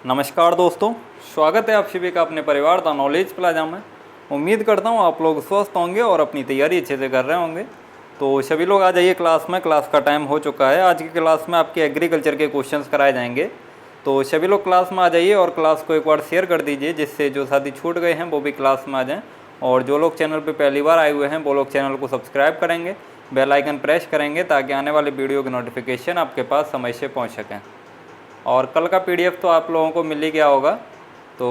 नमस्कार दोस्तों, स्वागत है आप सभी का अपने परिवार द नॉलेज प्लाजा में। उम्मीद करता हूँ आप लोग स्वस्थ होंगे और अपनी तैयारी अच्छे से कर रहे होंगे। तो सभी लोग आ जाइए क्लास में। क्लास का टाइम हो चुका है। आज की क्लास में आपके एग्रीकल्चर के क्वेश्चंस कराए जाएंगे। तो सभी लोग क्लास में आ जाइए और क्लास को एक बार शेयर कर दीजिए, जिससे जो साथी छूट गए हैं वो भी क्लास में आ जाएँ। और जो लोग चैनल पर पहली बार आए हुए हैं वो लोग चैनल को सब्सक्राइब करेंगे, बेल आइकन प्रेस करेंगे, ताकि आने वाले वीडियो की नोटिफिकेशन आपके पास समय से पहुँच सकें। और कल का पीडीएफ तो आप लोगों को मिल ही गया होगा, तो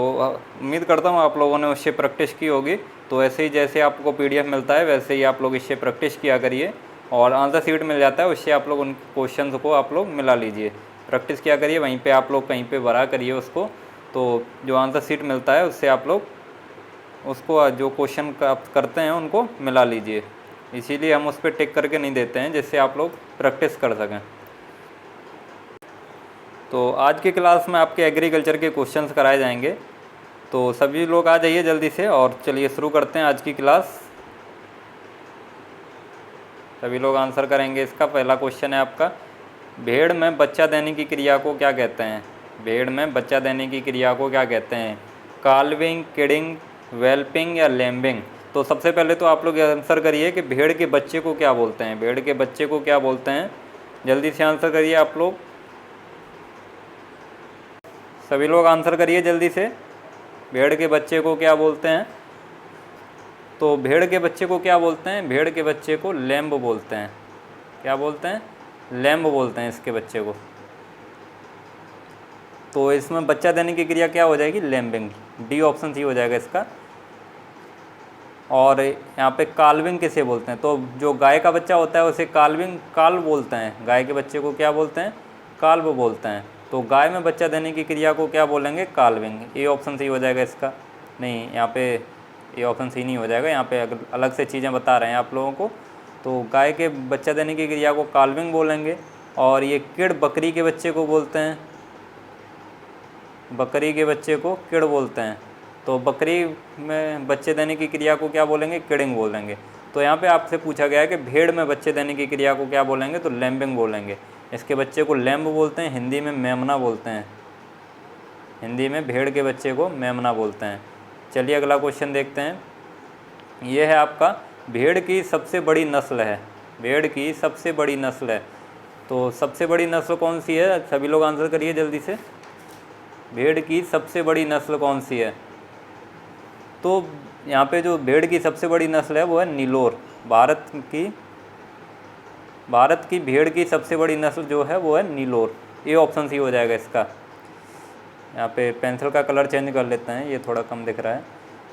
उम्मीद करता हूँ आप लोगों ने उससे प्रैक्टिस की होगी। तो ऐसे ही जैसे आपको पीडीएफ मिलता है वैसे ही आप लोग इससे प्रैक्टिस किया करिए, और आंसर शीट मिल जाता है, उससे आप लोग उन क्वेश्चन को आप लोग मिला लीजिए, प्रैक्टिस किया करिए। वहीं पे आप लोग कहीं पे भरा करिए उसको। तो जो आंसर शीट मिलता है उससे आप लोग उसको जो क्वेश्चन आप करते हैं उनको मिला लीजिए। इसीलिए हम उस पर टिक करके नहीं देते हैं, जिससे आप लोग प्रैक्टिस कर सकें। तो आज की क्लास में आपके एग्रीकल्चर के क्वेश्चंस कराए जाएंगे। तो सभी लोग आ जाइए जल्दी से, और चलिए शुरू करते हैं आज की क्लास। सभी लोग आंसर करेंगे। इसका पहला क्वेश्चन है आपका, भेड़ में बच्चा देने की क्रिया को क्या कहते हैं? भेड़ में बच्चा देने की क्रिया को क्या कहते हैं? काल्विंग, किडिंग, वेल्पिंग या लैम्बिंग? तो सबसे पहले तो आप लोग आंसर करिए कि भेड़ के बच्चे को क्या बोलते हैं। भेड़ के बच्चे को क्या बोलते हैं? जल्दी से आंसर करिए आप लोग। सभी लोग आंसर करिए जल्दी से। भेड़ के बच्चे को क्या बोलते हैं? तो भेड़ के बच्चे को क्या बोलते हैं? भेड़ के बच्चे को लैम्ब बोलते हैं। क्या बोलते हैं? लैम्ब बोलते हैं इसके बच्चे को। तो इसमें बच्चा देने की क्रिया क्या हो जाएगी? लैम्बिंग। डी ऑप्शन सी हो जाएगा इसका। और यहाँ पे काल्विंग किसे बोलते हैं? तो जो गाय का बच्चा होता है उसे काल्व बोलते हैं। गाय के बच्चे को क्या बोलते हैं? काल्व बोलते हैं। तो गाय में बच्चा देने की क्रिया को क्या बोलेंगे? काल्विंग। ए ऑप्शन सी हो जाएगा इसका। नहीं, यहाँ पे ए ऑप्शन सी नहीं हो जाएगा, यहाँ पे अलग से चीज़ें बता रहे हैं आप लोगों को। तो गाय के बच्चा देने की क्रिया को काल्विंग बोलेंगे। और ये किड बकरी के बच्चे को बोलते हैं। बकरी के बच्चे को किड बोलते हैं। तो बकरी में बच्चे देने की क्रिया को क्या बोलेंगे? किडिंग बोलेंगे। तो यहाँ पे आपसे पूछा गया है कि भेड़ में बच्चे देने की क्रिया को क्या बोलेंगे? तो लैम्बिंग बोलेंगे। इसके बच्चे को लैम्ब बोलते हैं, हिंदी में मेमना बोलते हैं। हिंदी में भेड़ के बच्चे को मेमना बोलते हैं। चलिए अगला क्वेश्चन देखते हैं। यह है आपका, भेड़ की सबसे बड़ी नस्ल है। भेड़ की सबसे बड़ी नस्ल है। तो सबसे बड़ी नस्ल कौन सी है? सभी लोग आंसर करिए जल्दी से। भेड़ की सबसे बड़ी नस्ल कौन सी है? तो यहाँ पे जो भेड़ की सबसे बड़ी नस्ल है वो है नीलोर। भारत की भेड़ की सबसे बड़ी नस्ल जो है वो है नीलोर। ये ऑप्शन सी हो जाएगा इसका। यहाँ पे पेंसिल का कलर चेंज कर लेते हैं, ये थोड़ा कम दिख रहा है।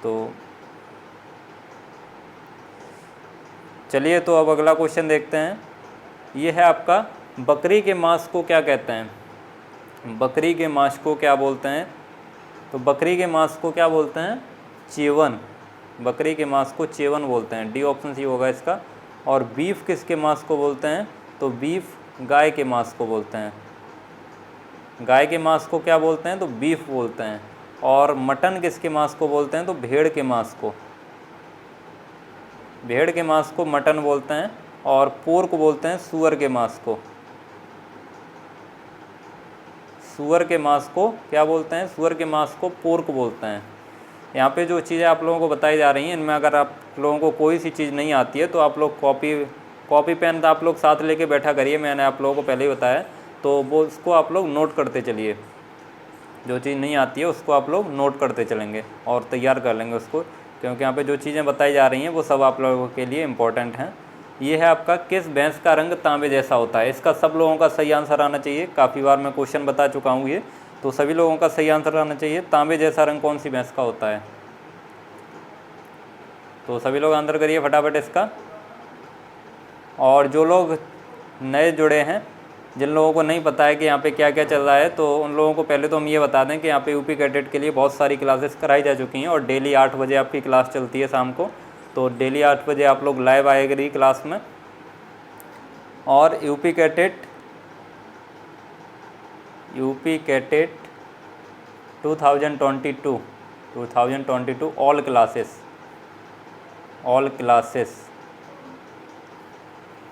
तो चलिए, तो अब अगला क्वेश्चन देखते हैं। ये है आपका, बकरी के मांस को क्या कहते हैं? बकरी के मांस को क्या बोलते हैं? तो बकरी के मांस को क्या बोलते हैं? चेवन। बकरी के मांस को चेवन बोलते हैं। डी ऑप्शन सी होगा इसका। और बीफ किसके मांस को बोलते हैं? तो बीफ गाय के मांस को बोलते हैं। गाय के मांस को क्या बोलते हैं? तो बीफ बोलते हैं। और मटन किसके मांस को बोलते हैं? तो भेड़ के मांस को। भेड़ के मांस को मटन बोलते हैं। और पोर्क बोलते हैं सूअर के मांस को। सूअर के मांस को क्या बोलते हैं? सूअर के मांस को पोर्क बोलते हैं। यहाँ पे जो चीज़ें आप लोगों को बताई जा रही हैं, इनमें अगर आप लोगों को कोई सी चीज़ नहीं आती है तो आप लोग कॉपी पेन आप लोग साथ लेके बैठा करिए। मैंने आप लोगों को पहले ही बताया, तो वो उसको आप लोग नोट करते चलिए। जो चीज़ नहीं आती है उसको आप लोग नोट करते चलेंगे और तैयार कर लेंगे उसको, क्योंकि यहाँ पे जो चीज़ें बताई जा रही हैं वो सब आप लोगों के लिए इम्पोर्टेंट हैं। ये है आपका, किस भैंस का रंग तांबे जैसा होता है? इसका सब लोगों का सही आंसर आना चाहिए। काफ़ी बार मैं क्वेश्चन बता चुका हूँ ये, तो सभी लोगों का सही आंसर आना चाहिए। तांबे जैसा रंग कौन सी भैंस का होता है? तो सभी लोग आंसर करिए फटाफट इसका। और जो लोग नए जुड़े हैं, जिन लोगों को नहीं पता है कि यहाँ पे क्या क्या चल रहा है, तो उन लोगों को पहले तो हम ये बता दें कि यहाँ पे यूपी कैडेट के लिए बहुत सारी क्लासेस कराई जा चुकी हैं, और डेली 8 बजे आपकी क्लास चलती है शाम को। तो डेली 8 बजे आप लोग लाइव आए करिए क्लास में। और UP cadet 2022 all classes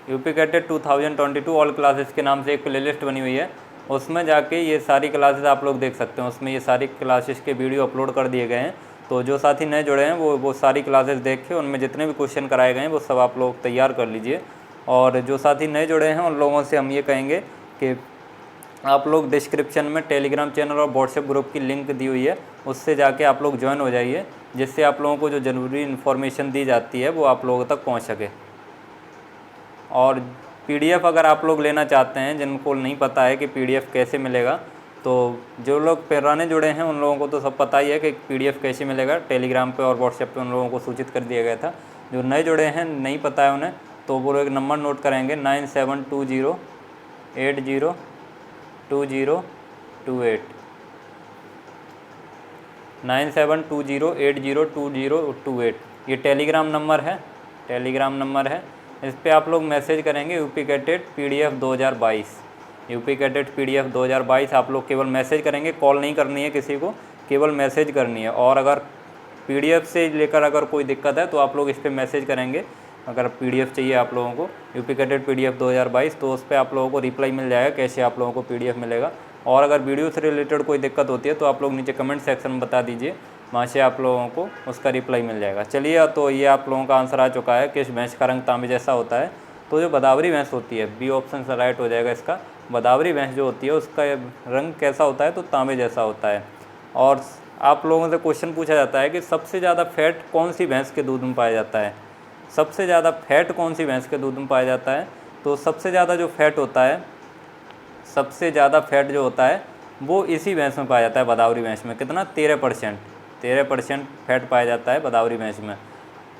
UP cadet 2022 all classes के नाम से एक प्लेलिस्ट बनी हुई है। उसमें जाके ये सारी क्लासेस आप लोग देख सकते हैं। उसमें ये सारी क्लासेस के वीडियो अपलोड कर दिए गए हैं। तो जो साथी नए जुड़े हैं वो सारी क्लासेस देख के उनमें जितने भी क्वेश्चन कराए गए हैं वो सब आप लोग तैयार कर लीजिए। और जो साथी नए जुड़े हैं उन लोगों से हम ये कहेंगे कि आप लोग डिस्क्रिप्शन में टेलीग्राम चैनल और व्हाट्सएप ग्रुप की लिंक दी हुई है, उससे जाके आप लोग ज्वाइन हो जाइए, जिससे आप लोगों को जो ज़रूरी इन्फॉर्मेशन दी जाती है वो आप लोगों तक पहुंच सके। और पीडीएफ अगर आप लोग लेना चाहते हैं, जिनको नहीं पता है कि पीडीएफ कैसे मिलेगा, तो जो लोग पुराने जुड़े हैं उन लोगों को तो सब पता ही है कि पीडीएफ कैसे मिलेगा। टेलीग्राम पे और व्हाट्सएप पे उन लोगों को सूचित कर दिया गया था। जो नए जुड़े हैं नहीं पता है उन्हें, तो वो एक नंबर नोट करेंगे 9720802028 9720802028। ये टेलीग्राम नंबर है, इस पर आप लोग मैसेज करेंगे UP CATET PDF 2022, UP CATET PDF 2022 आप लोग केवल मैसेज करेंगे, कॉल नहीं करनी है किसी को, केवल मैसेज करनी है। और अगर PDF से लेकर अगर कोई दिक्कत है तो आप लोग इस पर मैसेज करेंगे। अगर PDF चाहिए आप लोगों को यूपी कैटेट PDF 2022, तो उस पर आप लोगों को रिप्लाई मिल जाएगा कैसे आप लोगों को PDF मिलेगा। और अगर वीडियो से रिलेटेड कोई दिक्कत होती है तो आप लोग नीचे कमेंट सेक्शन में बता दीजिए, वहाँ से आप लोगों को उसका रिप्लाई मिल जाएगा। चलिए, तो ये आप लोगों का आंसर आ चुका है। किस भैंस का रंग तांबे जैसा होता है? तो जो बदावरी भैंस होती है, बी ऑप्शन से राइट हो जाएगा इसका। बदावरी भैंस जो होती है उसका रंग कैसा होता है? तो तांबे जैसा होता है। और आप लोगों से क्वेश्चन पूछा जाता है कि सबसे ज़्यादा फैट कौन सी भैंस के दूध में पाया जाता है? सबसे ज़्यादा फैट कौन सी भैंस के दूध में पाया जाता है? तो सबसे ज़्यादा जो फैट होता है, सबसे ज़्यादा फैट जो होता है वो इसी भैंस में पाया जाता है, बदावरी भैंस में। कितना? 13% फैट पाया जाता है बदावरी भैंस में।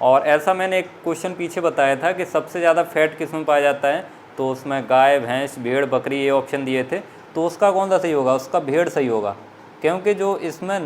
और ऐसा मैंने एक क्वेश्चन पीछे बताया था कि सबसे ज़्यादा फैट किस में पाया जाता है, तो उसमें गाय, भैंस, भेड़, बकरी ये ऑप्शन दिए थे। तो उसका कौन सा सही होगा? उसका भेड़ सही होगा, क्योंकि जो इसमें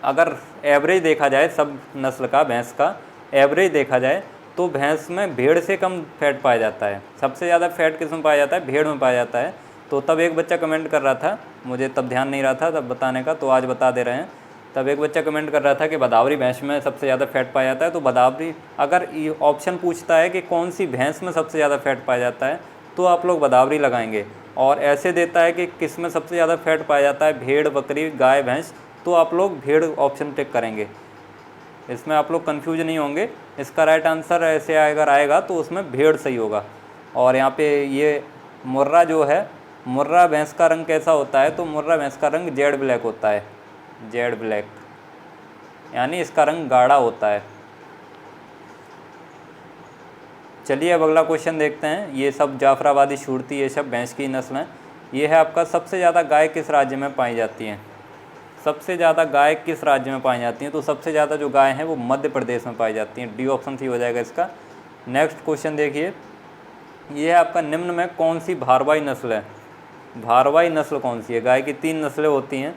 अगर एवरेज देखा जाए सब नस्ल का, भैंस का एवरेज देखा जाए तो भैंस में भेड़ से कम फैट पाया जाता है। सबसे ज़्यादा फैट किस में पाया जाता है? भेड़ में पाया जाता है। तो तब एक बच्चा कमेंट कर रहा था, मुझे तब ध्यान नहीं रहा था तब बताने का, तो आज बता दे रहे हैं। तब एक बच्चा कमेंट कर रहा था कि बदावरी भैंस में सबसे ज़्यादा फैट पाया जाता है। तो बदावरी, अगर ये ऑप्शन पूछता है कि कौन सी भैंस में सबसे ज़्यादा फैट पाया जाता है, तो आप लोग बदावरी लगाएंगे। और ऐसे देता है कि किस में सबसे ज़्यादा फैट पाया जाता है, भेड़, बकरी, गाय, भैंस, तो आप लोग भेड़ ऑप्शन टिक करेंगे। इसमें आप लोग कंफ्यूज नहीं होंगे। इसका राइट आंसर ऐसे अगर आएगा तो उसमें भेड़ सही होगा। और यहाँ पे ये मुर्रा जो है, मुर्रा भैंस का रंग कैसा होता है? तो मुर्रा भैंस का रंग जेड ब्लैक होता है, जेड ब्लैक, यानी इसका रंग गाढ़ा होता है। चलिए अब अगला क्वेश्चन देखते हैं। ये सब जाफराबादी, सूरती, ये सब भैंस की नस्ल हैं। ये है आपका, सबसे ज़्यादा गाय किस राज्य में पाई जाती हैं? सबसे ज़्यादा गाय किस राज्य में पाई जाती हैं? तो सबसे ज़्यादा जो गाय हैं वो मध्य प्रदेश में पाई जाती हैं। डी ऑप्शन सी हो जाएगा इसका। नेक्स्ट क्वेश्चन देखिए, ये है आपका, निम्न में कौन सी भारवाही नस्ल है? भारवाही नस्ल कौन सी है? गाय की 3 नस्लें होती हैं,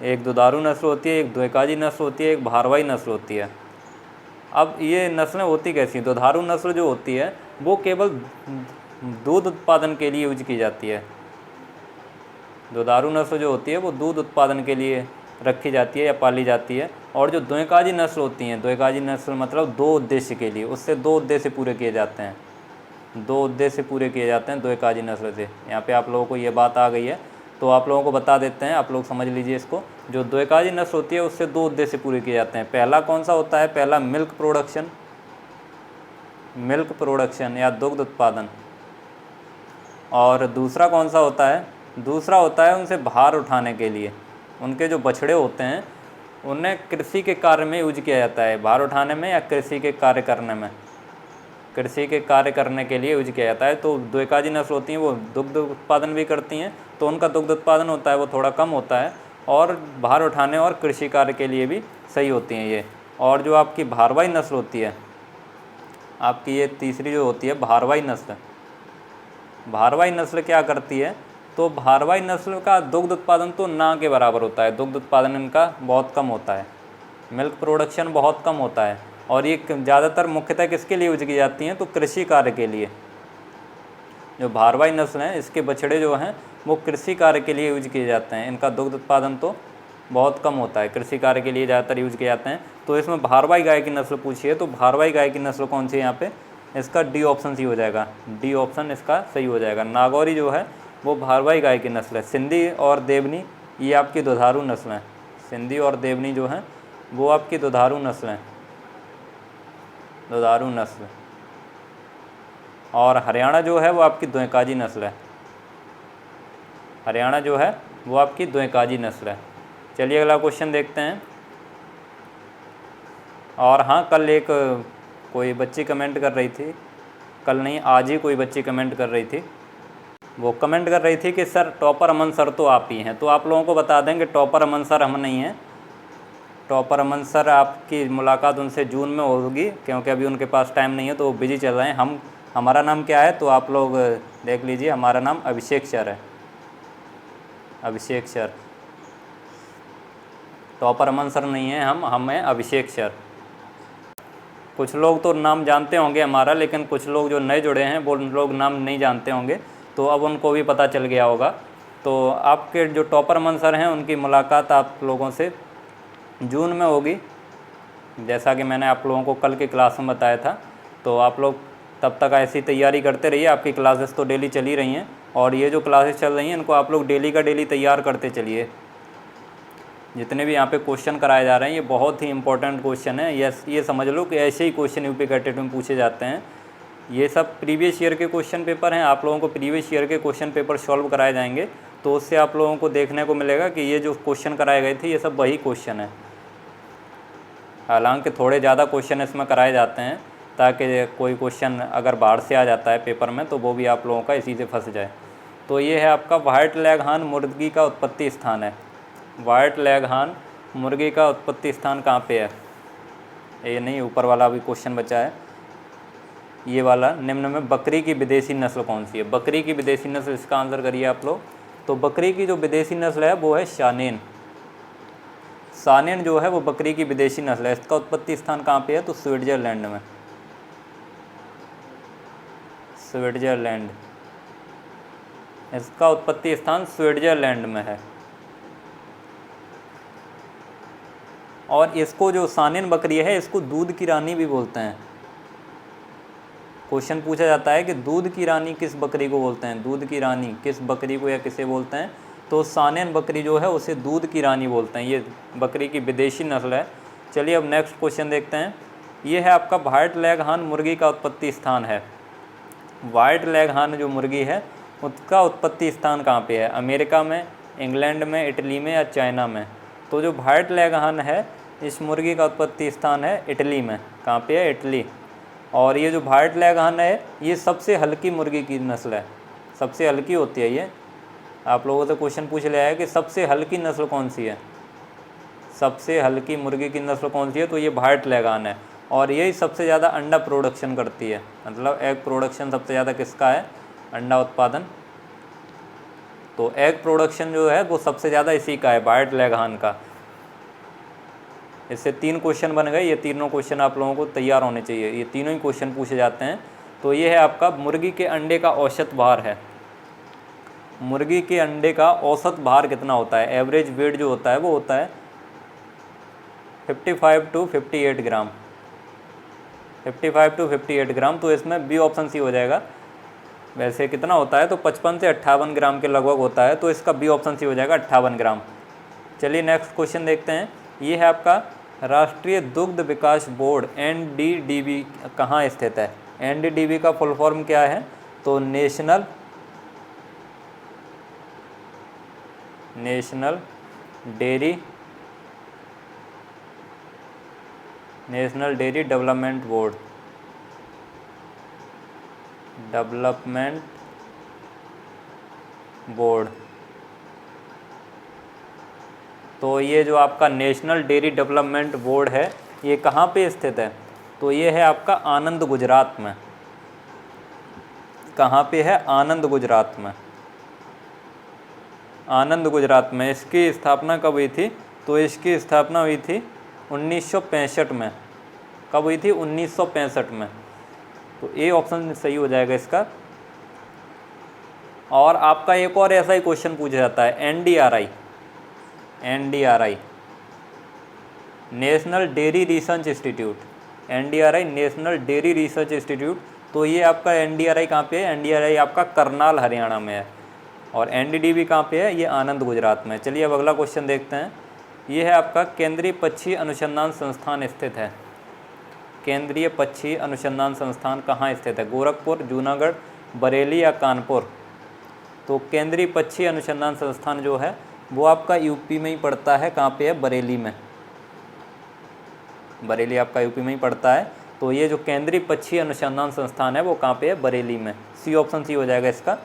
एक दुधारू नस्ल होती है, एक द्विकाजी नस्ल होती है, एक भारवाही नस्ल होती है। अब ये नस्लें होती कैसी हैं? दुधारू नस्ल जो होती है वो केवल दूध उत्पादन के लिए यूज की जाती है। दुधारू नस्ल जो होती है वो दूध उत्पादन के लिए रखी जाती है या पाली जाती है। और जो द्विकाजी नस्ल होती हैं, द्विकाजी नस्ल मतलब 2 उद्देश्य के लिए, उससे 2 उद्देश्य पूरे किए जाते हैं, 2 उद्देश्य पूरे किए जाते हैं द्विकाजी नस्ल से। यहाँ पे आप लोगों को ये बात आ गई है तो आप लोगों को बता देते हैं, आप लोग समझ लीजिए इसको। जो द्विकाजी नस्ल होती है उससे 2 उद्देश्य पूरे किए जाते हैं। पहला कौन सा होता है? पहला मिल्क प्रोडक्शन या दुग्ध उत्पादन। और दूसरा कौन सा होता है? दूसरा होता है उनसे भार उठाने के लिए। उनके जो बछड़े होते हैं उन्हें कृषि के कार्य में यूज किया जाता है, भार उठाने में या कृषि के कार्य करने में, कृषि के कार्य करने के लिए यूज किया जाता है। तो द्विकाजी नस्ल होती हैं वो दुग्ध उत्पादन भी करती हैं, तो उनका दुग्ध उत्पादन होता है वो थोड़ा कम होता है, और भार उठाने और कृषि कार्य के लिए भी सही होती हैं ये। और जो आपकी भारवाही नस्ल होती है, आपकी ये तीसरी जो होती है भारवाही नस्ल, भारवाही नस्ल क्या करती है? तो भारवाही नस्ल का दुग्ध उत्पादन तो ना के बराबर होता है, दुग्ध उत्पादन इनका बहुत कम होता है, मिल्क प्रोडक्शन बहुत कम होता है। और ये ज़्यादातर मुख्यतः किसके लिए यूज की जाती हैं? तो कृषि कार्य के लिए। जो भारवाही नस्ल हैं इसके बछड़े जो हैं वो कृषि कार्य के लिए यूज किए जाते हैं। इनका दुग्ध उत्पादन तो बहुत कम होता है, कृषि कार्य के लिए ज़्यादातर यूज किए जाते हैं। तो इसमें भारवाही गाय की नस्ल पूछी है, तो भारवाही गाय की नस्ल कौन सी है यहाँ पे? इसका डी ऑप्शन सही हो जाएगा, डी ऑप्शन इसका सही हो जाएगा। नागौरी जो है वो भारवाही गाय की नस्ल है। सिंधी और देवनी ये आपकी दुधारू नस्ल हैं। सिंधी और देवनी जो हैं वो आपकी दुधारू नस्ल हैं, दुधारू नस्ल। और हरियाणा जो है वो आपकी द्वेकाजी नस्ल है। हरियाणा जो है वो आपकी द्वेकाजी नस्ल है। चलिए अगला क्वेश्चन देखते हैं। और हाँ, कल एक कोई बच्ची कमेंट कर रही थी, कल नहीं आज ही कोई बच्ची कमेंट कर रही थी, वो कमेंट कर रही थी कि सर टॉपर अमन सर तो आप ही हैं। तो आप लोगों को बता दें कि टॉपर अमन सर हम नहीं हैं। टॉपर अमन सर आपकी मुलाकात उनसे जून में होगी, क्योंकि अभी उनके पास टाइम नहीं है, तो वो बिजी चल रहे हैं। हमारा नाम क्या है तो आप लोग देख लीजिए, हमारा नाम अभिषेक सर है, अभिषेक सर। टॉपर अमन सर नहीं है, हम हैं अभिषेक सर। कुछ लोग तो नाम जानते होंगे हमारा, लेकिन कुछ लोग जो नए जुड़े हैं वो लोग नाम नहीं जानते होंगे, तो अब उनको भी पता चल गया होगा। तो आपके जो टॉपर अमन सर हैं उनकी मुलाकात आप लोगों से जून में होगी, जैसा कि मैंने आप लोगों को कल की क्लास में बताया था। तो आप लोग तब तक ऐसी तैयारी करते रहिए। आपकी क्लासेस तो डेली चली रही हैं, और ये जो क्लासेस चल रही हैं इनको आप लोग डेली का डेली तैयार करते चलिए। जितने भी यहाँ पे क्वेश्चन कराए जा रहे हैं ये बहुत ही इंपॉर्टेंट क्वेश्चन है। ये समझ लो कि ऐसे ही क्वेश्चन यूपी कैटेट में पूछे जाते हैं। ये सब प्रीवियस ईयर के क्वेश्चन पेपर हैं। आप लोगों को प्रीवियस ईयर के क्वेश्चन पेपर सॉल्व कराए जाएंगे, तो उससे आप लोगों को देखने को मिलेगा कि ये जो क्वेश्चन कराए गए थे ये सब वही क्वेश्चन है। हालांकि थोड़े ज़्यादा क्वेश्चन इसमें कराए जाते हैं, ताकि कोई क्वेश्चन अगर बाहर से आ जाता है पेपर में तो वो भी आप लोगों का इसी से फंस जाए। तो ये है आपका व्हाइट लेगहार्न मुर्गी का उत्पत्ति स्थान है। व्हाइट लेगहार्न मुर्गी का उत्पत्ति स्थान कहाँ पे है? ये नहीं, ऊपर वाला अभी क्वेश्चन बचा है, ये वाला। निम्न में बकरी की विदेशी नस्ल कौन सी है? बकरी की विदेशी नस्ल, इसका आंसर करिए आप लोग। तो बकरी की जो विदेशी नस्ल है वो है शानेन। शानेन जो है वो बकरी की विदेशी नस्ल है। इसका उत्पत्ति स्थान कहाँ पे है? तो स्विट्जरलैंड में, स्विट्जरलैंड। इसका उत्पत्ति स्थान स्विट्जरलैंड में है। और इसको जो शानेन बकरी है इसको दूध की रानी भी बोलते हैं। क्वेश्चन पूछा जाता है कि दूध की रानी किस बकरी को बोलते हैं? दूध की रानी किस बकरी को या किसे बोलते हैं? तो शानेन बकरी जो है उसे दूध की रानी बोलते हैं। ये बकरी की विदेशी नस्ल है। चलिए अब नेक्स्ट क्वेश्चन देखते हैं। ये है आपका व्हाइट लेगहार्न मुर्गी का उत्पत्ति स्थान है। व्हाइट लेगहार्न जो मुर्गी है उसका उत्पत्ति स्थान कहाँ पे है? अमेरिका में, इंग्लैंड में, इटली में या चाइना में? तो जो व्हाइट लेगहार्न है इस मुर्गी का उत्पत्ति स्थान है इटली में। कहाँ पे है? इटली। और ये जो व्हाइट लेगहार्न है ये सबसे हल्की मुर्गी की नस्ल है, सबसे हल्की होती है ये। आप लोगों से क्वेश्चन पूछ लिया है कि सबसे हल्की नस्ल कौन सी है, सबसे हल्की मुर्गी की नस्ल कौन सी है? तो ये व्हाइट लेगहार्न है। और यही सबसे ज़्यादा अंडा प्रोडक्शन करती है, मतलब एग प्रोडक्शन सबसे ज़्यादा किसका है? अंडा उत्पादन। तो एग प्रोडक्शन जो है वो सबसे ज़्यादा इसी का है, व्हाइट लेगहार्न का। इससे 3 क्वेश्चन बन गए। ये तीनों क्वेश्चन आप लोगों को तैयार होने चाहिए, ये तीनों ही क्वेश्चन पूछे जाते हैं। तो ये है आपका मुर्गी के अंडे का औसत भार है। मुर्गी के अंडे का औसत भार कितना होता है? एवरेज वेट जो होता है वो होता है 55 टू 58 ग्राम, 55 टू 58 ग्राम। तो इसमें बी ऑप्शन सी हो जाएगा। वैसे कितना होता है? तो 55 से 58 ग्राम के लगभग होता है, तो इसका बी ऑप्शन सी हो जाएगा 58 ग्राम। चलिए नेक्स्ट क्वेश्चन देखते हैं। ये है आपका राष्ट्रीय दुग्ध विकास बोर्ड NDDB कहाँ स्थित है? NDDB का फुल फॉर्म क्या है? तो नेशनल डेयरी डेवलपमेंट बोर्ड। तो ये जो आपका नेशनल डेयरी डेवलपमेंट बोर्ड है ये कहाँ पे स्थित है? तो ये है आपका आनंद, गुजरात में। कहाँ पे है? आनंद, गुजरात में। आनंद, गुजरात में। इसकी स्थापना कब हुई थी? तो इसकी स्थापना हुई थी 1965 में। कब हुई थी? 1965 में। तो ए ऑप्शन सही हो जाएगा इसका। और आपका एक और ऐसा ही क्वेश्चन पूछा जाता है, NDRI national dairy research institute. NDRI national dairy research institute. तो ये आपका NDRI कहाँ पे है? NDRI आपका करनाल, हरियाणा में है। और NDDB कहाँ पे है, ये आनंद गुजरात में। चलिए अब अगला क्वेश्चन देखते हैं। ये है आपका केंद्रीय पक्षी अनुसंधान संस्थान स्थित है। केंद्रीय पक्षी अनुसंधान संस्थान कहाँ स्थित है, गोरखपुर, जूनागढ़, बरेली या कानपुर। तो केंद्रीय पक्षी अनुसंधान संस्थान जो है वो आपका यूपी में ही पड़ता है। कहाँ पे है, बरेली में। बरेली आपका यूपी में ही पड़ता है। तो ये जो केंद्रीय पक्षी अनुसंधान संस्थान है वो कहाँ पे है, बरेली में। सी ऑप्शन सी हो जाएगा इसका।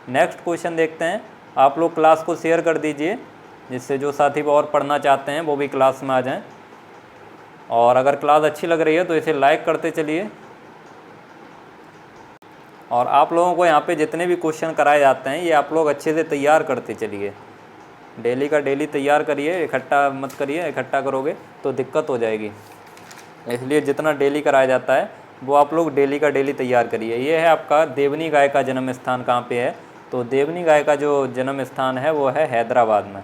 नेक्स्ट क्वेश्चन देखते हैं। आप लोग क्लास को शेयर कर दीजिए, जिससे जो साथी और पढ़ना चाहते हैं वो भी क्लास में आ जाएं। और अगर क्लास अच्छी लग रही है तो इसे लाइक करते चलिए। और आप लोगों को यहाँ पे जितने भी क्वेश्चन कराए जाते हैं ये आप लोग अच्छे से तैयार करते चलिए। डेली का डेली तैयार करिए, इकट्ठा मत करिए, इकट्ठा करोगे तो दिक्कत हो जाएगी। इसलिए जितना डेली कराया जाता है वो आप लोग डेली का डेली तैयार करिए। ये है आपका देवनी गाय का जन्म स्थान कहाँ पे है। तो देवनी गाय का जो जन्म स्थान है वो है हैदराबाद में।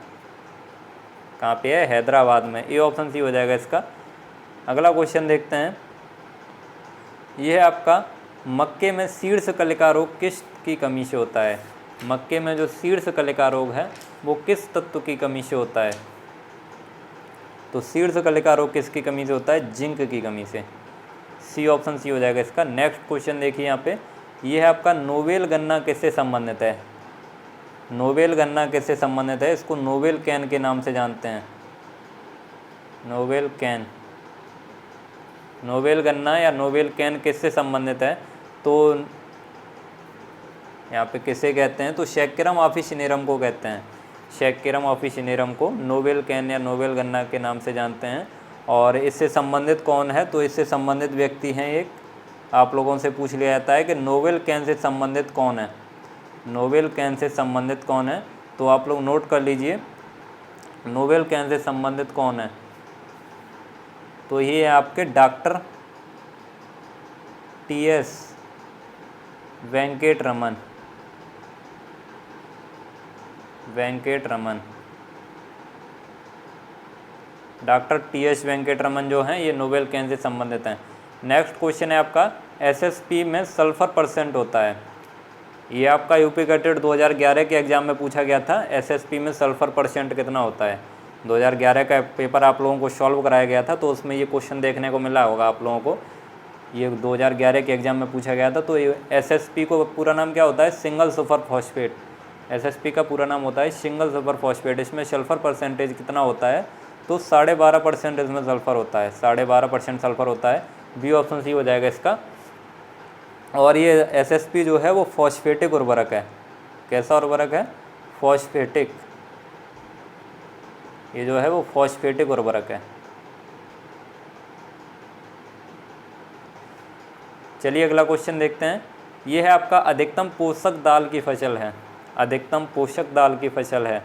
कहाँ पे है, हैदराबाद में। ये ऑप्शन सी हो जाएगा इसका। अगला क्वेश्चन देखते हैं। ये है आपका मक्के में शीर्ष कलिका रोग किस की कमी से होता है। मक्के में जो शीर्ष कलिका रोग है वो किस तत्व की कमी से होता है। तो शीर्ष कलिका रोग किसकी कमी से होता है, जिंक की कमी से। सी ऑप्शन सी हो जाएगा इसका। नेक्स्ट क्वेश्चन देखिए यहाँ पे। ये है आपका नोवेल गन्ना किससे संबंधित है। नोवेल गन्ना किससे संबंधित है, इसको नोवेल कैन के नाम से जानते हैं। नोवेल कैन, नोवेल गन्ना या नोवेल कैन किससे संबंधित है। तो यहाँ पे किसे कहते हैं, तो शैक्यरम ऑफिसिनेरम को कहते हैं। शैक्यरम ऑफिसिनेरम को नोवेल कैन या नोवेल गन्ना के नाम से जानते हैं। और इससे संबंधित कौन है, तो इससे संबंधित व्यक्ति हैं एक। आप लोगों से पूछ लिया जाता है कि नोवेल कैन से संबंधित कौन है, नोवेल कैन से संबंधित कौन है। तो आप लोग नोट कर लीजिए नोवेल कैन से संबंधित कौन है। तो ये है आपके doctor TS Venkataraman. Doctor TS Venkataraman जो हैं ये नोवेल कैन से संबंधित हैं। नेक्स्ट क्वेश्चन है आपका SSP में सल्फर परसेंट होता है। ये आपका यूपी कैटेट 2011 के एग्ज़ाम में पूछा गया था। SSP में सल्फर परसेंट कितना होता है। 2011 का पेपर आप लोगों को सॉल्व कराया गया था, तो उसमें ये क्वेश्चन देखने को मिला होगा आप लोगों को। ये 2011 के एग्ज़ाम में पूछा गया था। तो ये SSP को पूरा नाम क्या होता है, सिंगल सुपर फॉस्फेट। SSP का पूरा नाम होता है सिंगल सुपर फॉस्फेट। इसमें सल्फर परसेंटेज कितना होता है, तो 12.5% इसमें सल्फर होता है। 12.5% सल्फर होता है। बी ऑप्शन सी हो जाएगा इसका। और ये SSP जो है वो फॉस्फेटिक उर्वरक है। कैसा उर्वरक है, फॉस्फेटिक। ये जो है वो फॉस्फेटिक उर्वरक है। चलिए अगला क्वेश्चन देखते हैं। ये है आपका अधिकतम पोषक दाल की फसल है। अधिकतम पोषक दाल की फसल है।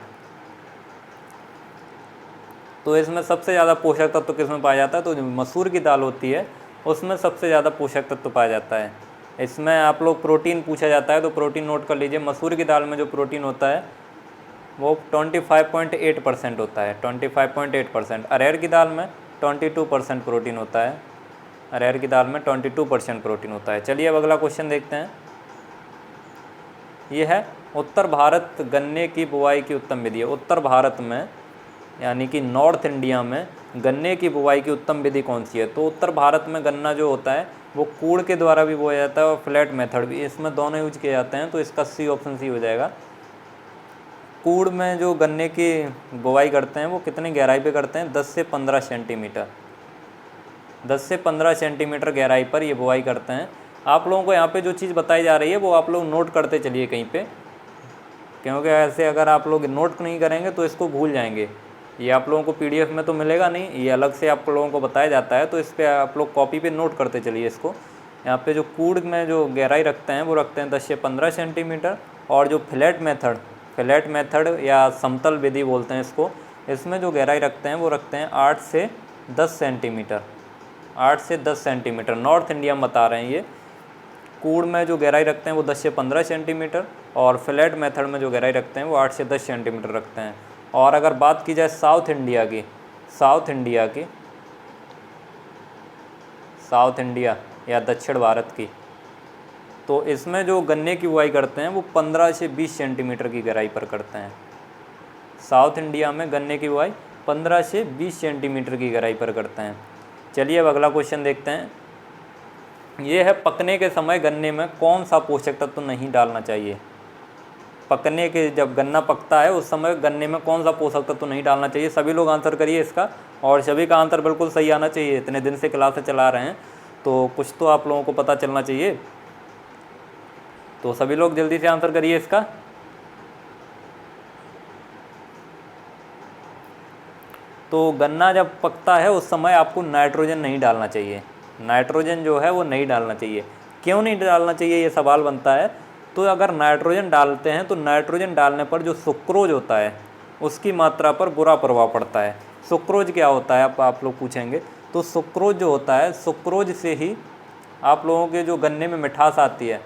तो इसमें सबसे ज़्यादा पोषक तत्व किसमें पाया जाता है, तो जो मसूर की दाल होती है उसमें सबसे ज़्यादा पोषक तत्व पाया जाता है। इसमें आप लोग प्रोटीन पूछा जाता है तो प्रोटीन नोट कर लीजिए। मसूर की दाल में जो प्रोटीन होता है वो 25.8% होता है। 25.8%। अरहर की दाल में 22% प्रोटीन होता है। अरहर की दाल में 22% प्रोटीन होता है। चलिए अब अगला क्वेश्चन देखते हैं। ये है उत्तर भारत गन्ने की बुवाई की उत्तम विधि है। उत्तर भारत में यानी कि नॉर्थ इंडिया में गन्ने की बुवाई की उत्तम विधि कौन सी है। तो उत्तर भारत में गन्ना जो होता है वो कूड़ के द्वारा भी बोया जाता है और फ्लैट मेथड भी, इसमें दोनों यूज किए जाते हैं। तो इसका सी ऑप्शन सी हो जाएगा। कूड़ में जो गन्ने की बुवाई करते हैं वो कितनी गहराई पे करते हैं, 10 से 15 सेंटीमीटर। 10 से 15 सेंटीमीटर गहराई पर ये बुवाई करते हैं। आप लोगों को यहाँ पे जो चीज़ बताई जा रही है वो आप लोग नोट करते चलिए कहीं पे, क्योंकि ऐसे अगर आप लोग नोट नहीं करेंगे तो इसको भूल जाएंगे। ये आप लोगों को PDF में तो मिलेगा नहीं, ये अलग से आप लोगों को बताया जाता है। तो इस पर आप लोग कॉपी पे नोट करते चलिए इसको। यहाँ पे जो कूड़ में जो गहराई रखते हैं वो रखते हैं 10 से 15 सेंटीमीटर। और जो फ्लैट मेथड या समतल विधि बोलते हैं इसको, इसमें जो गहराई रखते हैं वो रखते हैं 8 से 10 सेंटीमीटर। 8 से 10 सेंटीमीटर नॉर्थ इंडिया में बता रहे हैं ये। कूड़ में जो गहराई रखते हैं वो 10 से 15 सेंटीमीटर और फ्लैट मेथड में जो गहराई रखते हैं वो 8 से 10 सेंटीमीटर रखते हैं। और अगर बात की जाए साउथ इंडिया या दक्षिण भारत की, तो इसमें जो गन्ने की बुआई करते हैं वो 15 से 20 सेंटीमीटर की गहराई पर करते हैं। साउथ इंडिया में गन्ने की बुआई 15 से 20 सेंटीमीटर की गहराई पर करते हैं। चलिए अब अगला क्वेश्चन देखते हैं। ये है पकने के समय गन्ने में कौन सा पोषक तत्व नहीं डालना चाहिए। पकने के जब गन्ना पकता है उस समय गन्ने में कौन सा पोषक तत्व नहीं डालना चाहिए। सभी लोग आंसर करिए इसका, और सभी का आंसर बिल्कुल सही आना चाहिए। इतने दिन से क्लासें चला रहे हैं तो कुछ तो आप लोगों को पता चलना चाहिए। तो सभी लोग जल्दी से आंसर करिए इसका। तो गन्ना जब पकता है उस समय आपको नाइट्रोजन नहीं डालना चाहिए। नाइट्रोजन जो है वो नहीं डालना चाहिए। क्यों नहीं डालना चाहिए ये सवाल बनता है। तो अगर नाइट्रोजन डालते हैं तो नाइट्रोजन डालने पर जो सुक्रोज होता है उसकी मात्रा पर बुरा प्रभाव पड़ता है। सुक्रोज क्या होता है आप लोग पूछेंगे। तो सुक्रोज जो होता है, सुक्रोज से ही आप लोगों के जो गन्ने में मिठास आती है,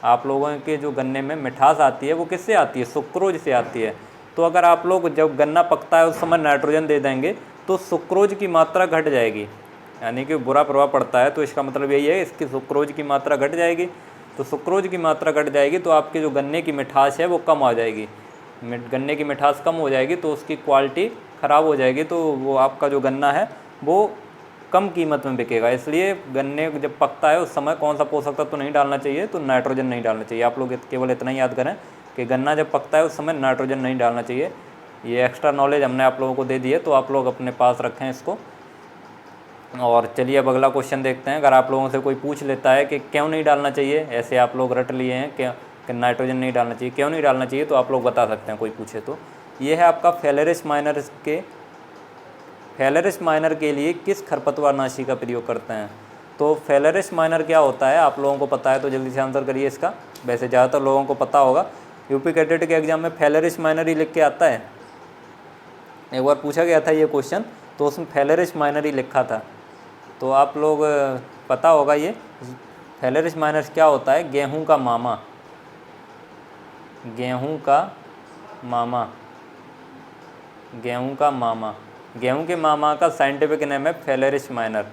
आप लोगों के जो गन्ने में मिठास आती है वो किससे आती है, सुक्रोज से आती है। तो अगर आप लोग जब गन्ना पकता है उस समय नाइट्रोजन दे देंगे तो सुक्रोज की मात्रा घट जाएगी, यानी कि बुरा प्रभाव पड़ता है। तो इसका मतलब यही है इसकी सुक्रोज की मात्रा घट जाएगी। तो सुक्रोज की मात्रा घट जाएगी तो आपके जो गन्ने की मिठास है वो कम आ जाएगी। गन्ने की मिठास कम हो जाएगी तो उसकी क्वालिटी ख़राब हो जाएगी, तो वो आपका जो गन्ना है वो कम कीमत में बिकेगा। इसलिए गन्ने जब पकता है उस समय कौन सा पोषक तत्व तो नहीं डालना चाहिए, तो नाइट्रोजन नहीं डालना चाहिए। आप लोग केवल इतना ही याद करें कि गन्ना जब पकता है उस समय नाइट्रोजन नहीं डालना चाहिए। ये एक्स्ट्रा नॉलेज हमने आप लोगों को दे दी है, तो आप लोग अपने पास रखें इसको। और चलिए अब अगला क्वेश्चन देखते हैं। अगर आप लोगों से कोई पूछ लेता है कि क्यों नहीं डालना चाहिए, ऐसे आप लोग रट लिए हैं कि नाइट्रोजन नहीं डालना चाहिए, क्यों नहीं डालना चाहिए, तो आप लोग बता सकते हैं कोई पूछे तो। ये है आपका फेलेरिस माइनर के लिए किस खरपतवारनाशी का प्रयोग करते हैं। तो फेलेरिस माइनर क्या होता है आप लोगों को पता है तो जल्दी से आंसर करिए इसका। वैसे ज़्यादातर लोगों को पता होगा, यूपी कैडेट के एग्जाम में फेलेरिस माइनर ही लिख के आता है। एक बार पूछा गया था ये क्वेश्चन तो उसमें फेलेरिस माइनर ही लिखा था, तो आप लोग पता होगा ये फेलेरिस माइनर क्या होता है। गेहूं का मामा, गेहूं के मामा का साइंटिफिक नेम है फेलेरिस माइनर।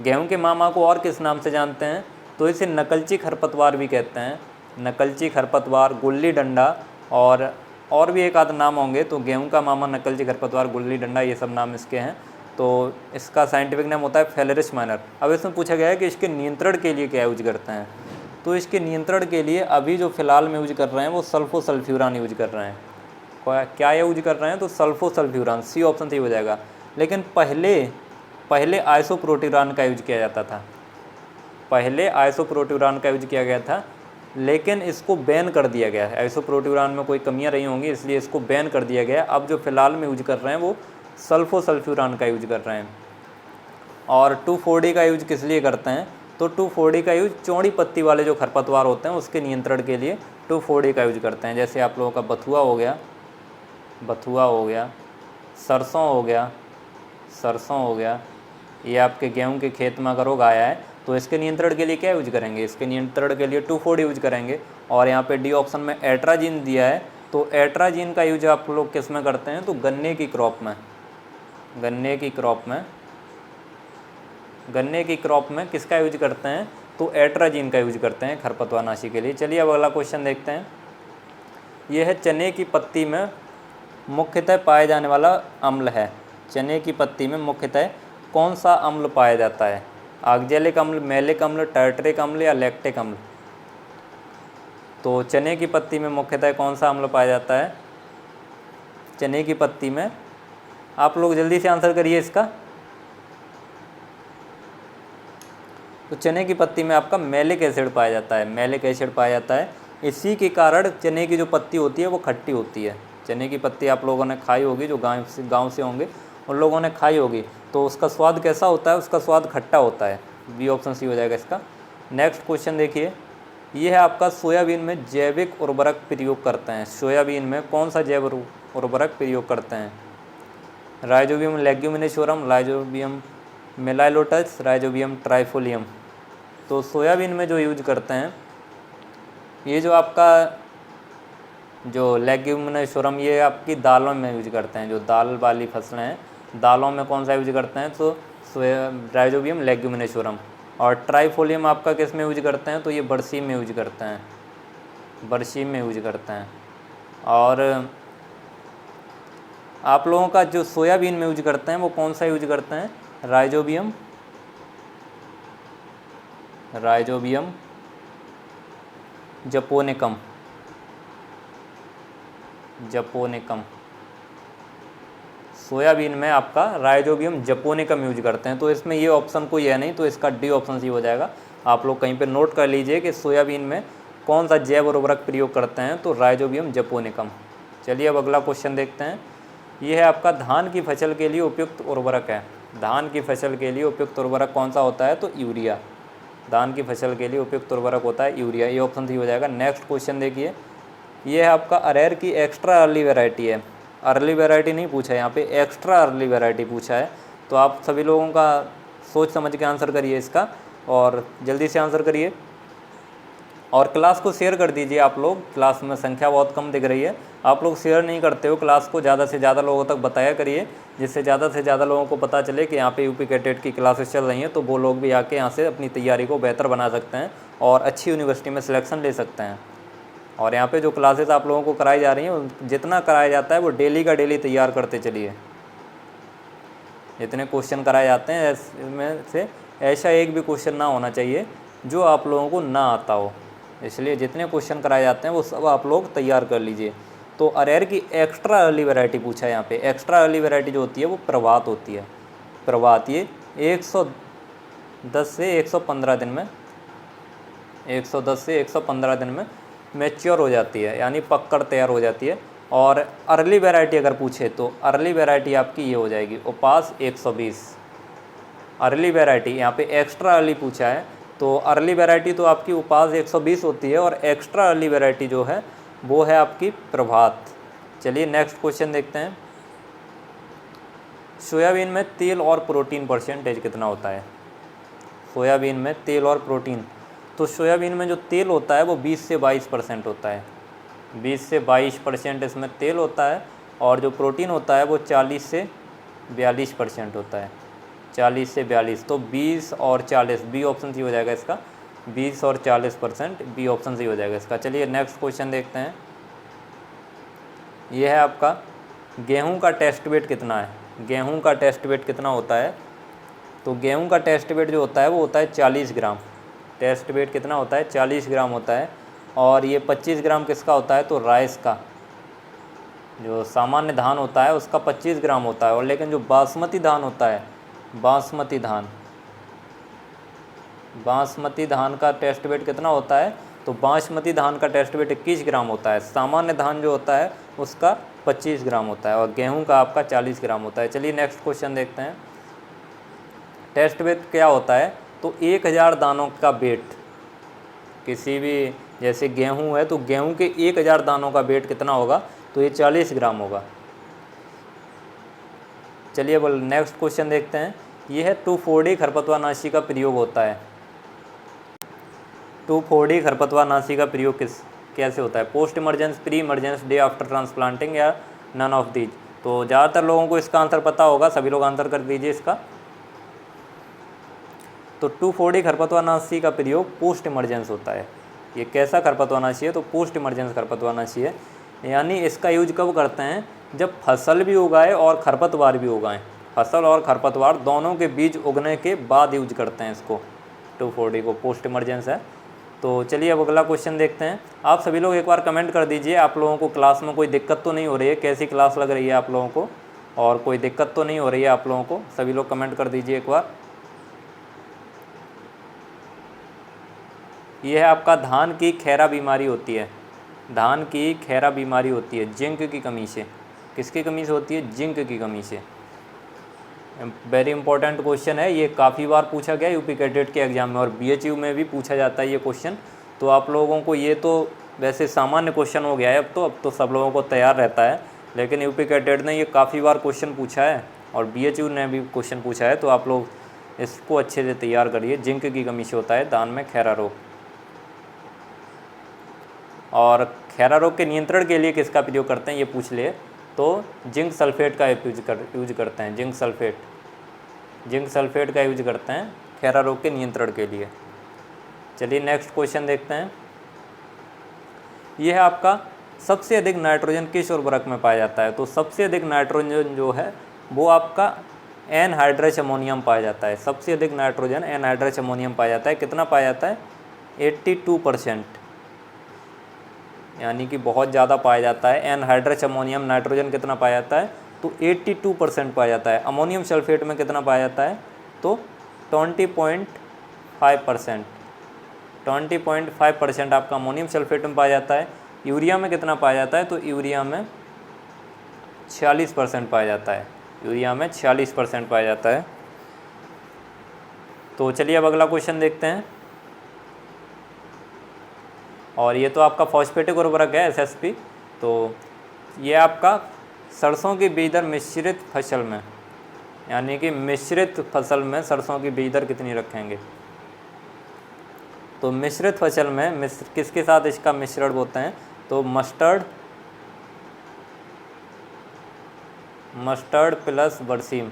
गेहूं के मामा को और किस नाम से जानते हैं, तो इसे नकलची खरपतवार भी कहते हैं। नकलची खरपतवार, गुल्ली डंडा और भी एक आध नाम होंगे। तो गेहूं का मामा, नकलची खरपतवार, गुल्ली डंडा, ये सब नाम इसके हैं। तो इसका साइंटिफिक नाम होता है फेलेरिस माइनर। अब इसमें पूछा गया है कि इसके नियंत्रण के लिए क्या यूज करते हैं। तो इसके नियंत्रण के लिए अभी जो फ़िलहाल में यूज कर रहे हैं वो सल्फोसल्फ्यूरान यूज कर रहे हैं। क्या यूज कर रहे हैं, तो सल्फोसल्फ्यूरान, सी ऑप्शन सही हो जाएगा। लेकिन पहले आइसोप्रोट्यूरान का यूज किया जाता था। पहले आइसोप्रोट्यूरान का यूज किया गया था, लेकिन इसको बैन कर दिया गया है। आइसोप्रोट्यूरान में कोई कमियां रही होंगी इसलिए इसको बैन कर दिया गया है। अब जो फ़िलहाल में यूज कर रहे हैं वो सल्फोसल्फ्यूरान का यूज कर रहे हैं। और 2,4-D का यूज किस लिए करते हैं, तो 2,4-D का यूज चौड़ी पत्ती वाले जो खरपतवार होते हैं उसके नियंत्रण के लिए 2,4-D का यूज करते हैं। जैसे आप लोगों का बथुआ हो गया, सरसों हो गया, ये आपके गेहूं के खेत में अगर रोग आया है तो इसके नियंत्रण के लिए क्या यूज करेंगे, इसके नियंत्रण के लिए 2,4-D यूज करेंगे। और यहाँ पे डी ऑप्शन में एट्राजीन दिया है, तो एट्राजीन का यूज आप लोग किस में करते हैं, तो गन्ने की क्रॉप में किसका यूज करते हैं, तो एट्राजीन का यूज करते हैं खरपतवारनाशी के लिए। चलिए अब अगला क्वेश्चन देखते हैं। यह है चने की पत्ती में मुख्यतः पाया जाने वाला अम्ल है। चने की पत्ती में मुख्यतः कौन सा अम्ल पाया जाता है, ऑक्जेलिक अम्ल, मैलिक अम्ल, टार्टरिक अम्ल या लैक्टिक अम्ल। तो चने की पत्ती में मुख्यतः कौन सा अम्ल पाया जाता है, चने की पत्ती में, आप लोग जल्दी से आंसर करिए इसका। तो चने की पत्ती में आपका मैलिक एसिड पाया जाता है। इसी के कारण चने की जो पत्ती होती है वो खट्टी होती है। चने की पत्ती आप लोगों ने खाई होगी, जो गांव से होंगे उन लोगों ने खाई होगी, तो उसका स्वाद कैसा होता है, उसका स्वाद खट्टा होता है। बी ऑप्शन सी हो जाएगा इसका। नेक्स्ट क्वेश्चन देखिए, ये है आपका सोयाबीन में जैविक उर्वरक प्रयोग करते हैं। सोयाबीन में कौन सा जैव उर्वरक प्रयोग करते हैं, राइजोबियम लेग्यूमिनेशोरम, राइजोबियम मिलाइलोटस, राइजोबियम ट्राइफोलियम। तो सोयाबीन में जो यूज करते हैं, ये जो आपका जो लेग्यूमिनेशोरम, ये आपकी दालों में यूज करते हैं। जो दाल वाली फसलें हैं, दालों में कौन सा यूज करते हैं, तो राइजोबियम लेग्यूमिनेशोरम। और ट्राइफोलियम आपका किस में यूज करते हैं, तो ये बरसीम में यूज करते हैं, बरसीम में यूज करते हैं। और आप लोगों का जो सोयाबीन में यूज करते हैं वो कौन सा यूज करते हैं, राइजोबियम, राइजोबियम जपोनिकम, जपोनिकम। सोयाबीन में आपका राइजोबियम जपोनिकम यूज करते हैं। तो इसमें ये ऑप्शन कोई है नहीं, तो इसका डी ऑप्शन सी हो जाएगा। आप लोग कहीं पे नोट कर लीजिए कि सोयाबीन में कौन सा जैव उर्वरक प्रयोग करते हैं, तो राइजोबियम जपोनिकम। चलिए अब अगला क्वेश्चन देखते हैं। ये है आपका धान की फसल के लिए उपयुक्त उर्वरक है। धान की फसल के लिए उपयुक्त उर्वरक कौन सा होता है, तो यूरिया। धान की फसल के लिए उपयुक्त उर्वरक होता है यूरिया, ये ऑप्शन सी हो जाएगा। नेक्स्ट क्वेश्चन देखिए, ये है आपका अरहर की एक्स्ट्रा अर्ली वैरायटी है। अर्ली वैरायटी नहीं पूछा है यहाँ पे, एक्स्ट्रा अर्ली वैरायटी पूछा है। तो आप सभी लोगों का सोच समझ के आंसर करिए इसका, और जल्दी से आंसर करिए। और क्लास को शेयर कर दीजिए आप लोग, क्लास में संख्या बहुत कम दिख रही है, आप लोग शेयर नहीं करते हो क्लास को, ज़्यादा से ज़्यादा लोगों तक बताया करिए, जिससे ज़्यादा से ज़्यादा लोगों को पता चले कि यहाँ पे यूपी कैडेट की क्लासेस चल रही हैं, तो वो लोग भी आके यहाँ से अपनी तैयारी को बेहतर बना सकते हैं और अच्छी यूनिवर्सिटी में सिलेक्शन ले सकते हैं। और यहाँ पे जो क्लासेस आप लोगों को कराई जा रही हैं, जितना कराया जाता है वो डेली का डेली तैयार करते चलिए। जितने क्वेश्चन कराए जाते हैं इसमें से ऐसा एक भी क्वेश्चन ना होना चाहिए जो आप लोगों को ना आता हो, इसलिए जितने क्वेश्चन कराए जाते हैं वो सब आप लोग तैयार कर लीजिए। तो अरहर की एक्स्ट्रा अर्ली वैरायटी पूछा है यहाँ पे। एक्स्ट्रा अर्ली वैरायटी जो होती है वो प्रभात होती है। प्रभात ये 110 से 115 दिन में, 110 से 115 दिन में मैच्योर हो जाती है, यानी पककर तैयार हो जाती है। और अर्ली वैरायटी अगर पूछे तो अर्ली वैरायटी आपकी ये हो जाएगी उपास 120। अर्ली वैरायटी यहाँ पे एक्स्ट्रा अर्ली पूछा है, तो अर्ली वैरायटी तो आपकी उपास 120 होती है, और एक्स्ट्रा अर्ली वैरायटी जो है वो है आपकी प्रभात। चलिए नेक्स्ट क्वेश्चन देखते हैं। सोयाबीन में तेल और प्रोटीन परसेंटेज कितना होता है। सोयाबीन में तेल और प्रोटीन, तो सोयाबीन में जो तेल होता है वो 20 से 22% होता है, 20 से 22% इसमें तेल होता है। और जो प्रोटीन होता है वो 40 से 42% होता है, 40 से 42। तो 20 और 40, बी ऑप्शन सी हो जाएगा इसका, 20 और 40%, बी ऑप्शन सी हो जाएगा इसका। चलिए नेक्स्ट क्वेश्चन देखते हैं। यह है आपका गेहूं का टेस्ट वेट कितना है। गेहूं का टेस्ट वेट कितना होता है, तो गेहूं का टेस्ट वेट जो होता है वो होता है 40 ग्राम। टेस्ट वेट कितना होता है, 40 ग्राम होता है। और ये 25 ग्राम किसका होता है, तो राइस का, जो सामान्य धान होता है उसका 25 ग्राम होता है। और लेकिन जो बासमती धान होता है, बासमती धान, बासमती धान का टेस्ट वेट कितना होता है, तो बासमती धान का टेस्ट वेट 21 ग्राम होता है। सामान्य धान जो होता है उसका 25 ग्राम होता है, और गेहूं का आपका 40 ग्राम होता है। चलिए नेक्स्ट क्वेश्चन देखते हैं। टेस्ट वेट क्या होता है, तो 1000 दानों का वेट, किसी भी जैसे गेहूं है तो गेहूं के 1000 दानों का वेट कितना होगा, तो ये 40 ग्राम होगा। चलिए अब नेक्स्ट क्वेश्चन देखते हैं। ये है 2,4-D खरपतवारनाशी का प्रयोग होता है। 2,4-D खरपतवारनाशी का प्रयोग कैसे होता है, post emergence, pre emergence, day after transplanting, या नन ऑफ दीज। तो ज़्यादातर लोगों को इसका आंसर पता होगा, सभी लोग आंसर कर दीजिए इसका। तो 2,4-D खरपतवारनाशी का प्रयोग पोस्ट इमरजेंस होता है। ये कैसा खरपतवारनाशी है, तो पोस्ट इमरजेंस खरपतवारनाशी है। यानी इसका यूज कब करते हैं, जब फसल भी उगाए और खरपतवार भी उगाएं। फसल और खरपतवार दोनों के बीज उगने के बाद यूज करते हैं इसको, 2,4-D को, पोस्ट इमरजेंस है। तो चलिए अब अगला क्वेश्चन देखते हैं। आप सभी लोग एक बार कमेंट कर दीजिए, आप लोगों को क्लास में कोई दिक्कत तो नहीं हो रही है, कैसी क्लास लग रही है आप लोगों को, और कोई दिक्कत तो नहीं हो रही है आप लोगों को, सभी लोग कमेंट कर दीजिए एक बार। यह है आपका धान की खैरा बीमारी होती है। धान की खैरा बीमारी होती है जिंक की कमी से। किसकी कमी से होती है, जिंक की कमी से। वेरी इंपॉर्टेंट क्वेश्चन है, ये काफ़ी बार पूछा गया यूपी कैडेट के एग्जाम में, और बीएचयू में भी पूछा जाता है ये क्वेश्चन। तो आप लोगों को ये तो वैसे सामान्य क्वेश्चन हो गया है, अब तो सब लोगों को तैयार रहता है, लेकिन यूपी कैडेट ने ये काफ़ी बार क्वेश्चन पूछा है, और बीएचयू ने भी क्वेश्चन पूछा है। तो आप लोग इसको अच्छे से तैयार करिए। जिंक की कमी से होता है धान में खैरा रोग। और खैरा रोग के नियंत्रण के लिए किसका प्रयोग करते हैं, ये पूछ ले, तो जिंक सल्फेट का यूज करते हैं। जिंक सल्फेट का यूज करते हैं खैरा रोग के नियंत्रण के लिए। चलिए नेक्स्ट क्वेश्चन देखते हैं। यह है आपका सबसे अधिक नाइट्रोजन किस उर्वरक में पाया जाता है। तो सबसे अधिक नाइट्रोजन जो है वो आपका एनहाइड्रस अमोनियम पाया जाता है। सबसे अधिक नाइट्रोजन एनहाइड्रस अमोनियम पाया जाता है। कितना पाया जाता है? 82%, यानी कि बहुत ज़्यादा पाया जाता है। एनहाइड्रस अमोनियम नाइट्रोजन कितना पाया जाता है? तो 82% पाया जाता है। अमोनियम सल्फेट में कितना पाया जाता है? तो 20.5%। 20.5% आपका अमोनियम सल्फेट में पाया जाता है। यूरिया में कितना पाया जाता है? तो यूरिया में 46% पाया जाता है। यूरिया में 46% पाया जाता है। तो चलिए अब अगला क्वेश्चन देखते हैं। और ये तो आपका फॉस्फेटिक उर्वरक है SSP। तो ये आपका सरसों की बीज दर मिश्रित फसल में, यानी कि मिश्रित फसल में सरसों की बीज दर कितनी रखेंगे। तो मिश्रित फसल में किसके साथ इसका मिश्रण होते हैं? तो मस्टर्ड प्लस बरसीम।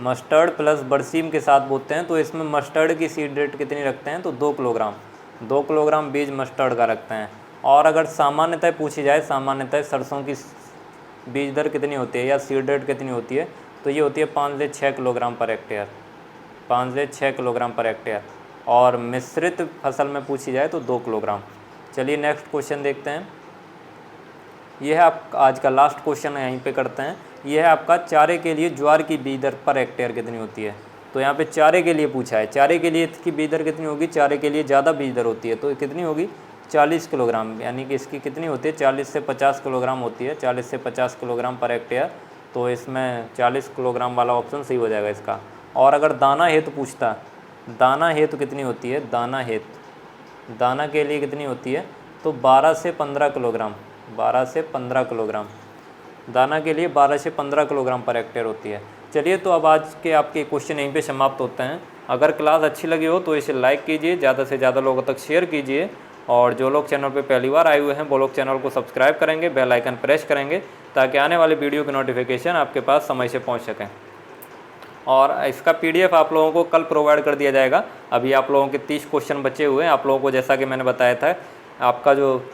मस्टर्ड प्लस बरसीम के साथ बोते हैं। तो इसमें मस्टर्ड की सीड रेट कितनी रखते हैं? तो 2 किलोग्राम। 2 किलोग्राम बीज मस्टर्ड का रखते हैं। और अगर सामान्यतः पूछी जाए, सामान्यतः सरसों की बीज दर कितनी होती है या सीड रेट कितनी होती है? तो ये होती है 5 से 6 किलोग्राम पर हेक्टेयर। 5 से 6 किलोग्राम पर हेक्टेयर। और मिश्रित फसल में पूछी जाए तो 2 किलोग्राम। चलिए नेक्स्ट क्वेश्चन देखते हैं। यह है आप आज का लास्ट क्वेश्चन है, यहीं पे करते हैं। यह है आपका चारे के लिए ज्वार की बीज दर पर हेक्टेयर कितनी होती है। तो यहाँ पे चारे के लिए पूछा है। चारे के लिए इसकी बीज दर कितनी होगी? चारे के लिए ज़्यादा बीज दर होती है, तो कितनी होगी? 40 किलोग्राम, यानी कि इसकी कितनी होती है? 40 से 50 किलोग्राम होती है। 40 से 50 किलोग्राम पर हेक्टेयर। तो इसमें 40 किलोग्राम वाला ऑप्शन सही हो जाएगा इसका। और अगर दाना हेतु पूछता, दाना हेतु कितनी होती है? दाना हेतु, दाना के लिए कितनी होती है? तो 12 से 15 किलोग्राम। 12 से 15 किलोग्राम दाना के लिए 12 से 15 किलोग्राम पर हेक्टेयर होती है। चलिए तो अब आज के आपके क्वेश्चन यहीं पे समाप्त होते हैं। अगर क्लास अच्छी लगी हो तो इसे लाइक कीजिए, ज़्यादा से ज़्यादा लोगों तक शेयर कीजिए। और जो लोग चैनल पे पहली बार आए हुए हैं वो लोग चैनल को सब्सक्राइब करेंगे, बेल आइकन प्रेस करेंगे, ताकि आने वाले वीडियो की नोटिफिकेशन आपके पास समय से पहुँच सकें। और इसका PDF आप लोगों को कल प्रोवाइड कर दिया जाएगा। अभी आप लोगों के 30 क्वेश्चन बचे हुए हैं। आप लोगों को जैसा कि मैंने बताया था, आपका जो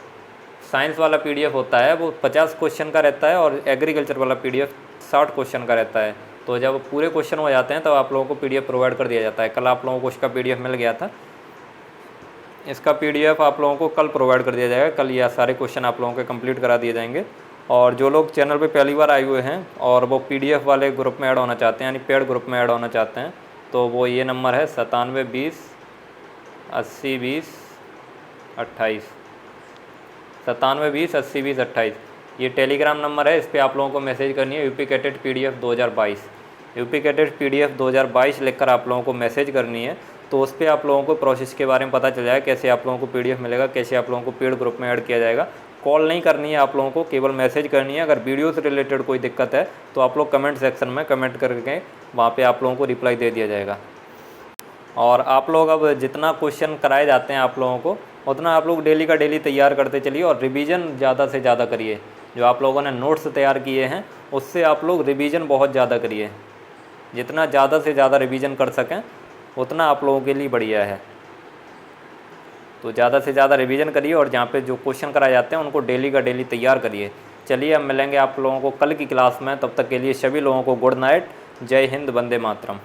साइंस वाला PDF होता है वो 50 क्वेश्चन का रहता है और एग्रीकल्चर वाला PDF 60 क्वेश्चन का रहता है। तो जब पूरे क्वेश्चन हो जाते हैं तब आप लोगों को PDF प्रोवाइड कर दिया जाता है। कल आप लोगों को इसका PDF मिल गया था, इसका PDF आप लोगों को कल प्रोवाइड कर दिया जाएगा। कल ये सारे क्वेश्चन आप लोगों के कंप्लीट करा दिए जाएंगे। और जो लोग चैनल पे पहली बार आए हुए हैं और वो PDF वाले ग्रुप में ऐड होना चाहते हैं, यानी पेड ग्रुप में ऐड होना चाहते हैं, तो वो ये नंबर है 97 20 80 20 28। 97 20 80 20 28 ये टेलीग्राम नंबर है। इस पर आप लोगों को मैसेज करनी है UP CATET PDF 2022। UP CATET PDF 2022 लिखकर आप लोगों को मैसेज करनी है। तो उस पर आप लोगों को प्रोसेस के बारे में पता चल जाएगा, कैसे आप लोगों को PDF मिलेगा, कैसे आप लोगों को पेड ग्रुप में ऐड किया जाएगा। कॉल नहीं करनी है आप लोगों को, केवल मैसेज करनी है। अगर वीडियो से रिलेटेड कोई दिक्कत है तो आप लोग कमेंट सेक्शन में कमेंट करके वहाँ पे आप लोगों को रिप्लाई दे दिया जाएगा। और आप लोग अब जितना क्वेश्चन कराए जाते हैं आप लोगों को, उतना आप लोग डेली का डेली तैयार करते चलिए और रिवीजन ज़्यादा से ज़्यादा करिए। जो आप लोगों ने नोट्स तैयार किए हैं उससे आप लोग रिवीजन बहुत ज़्यादा करिए। जितना ज़्यादा से ज़्यादा रिवीजन कर सकें उतना आप लोगों के लिए बढ़िया है। तो ज़्यादा से ज़्यादा रिवीजन करिए और जहाँ पे जो क्वेश्चन कराए जाते हैं उनको डेली का डेली तैयार करिए। चलिए अब मिलेंगे आप लोगों को कल की क्लास में। तब तक के लिए सभी लोगों को गुड नाइट। जय हिंद, वंदे मातरम।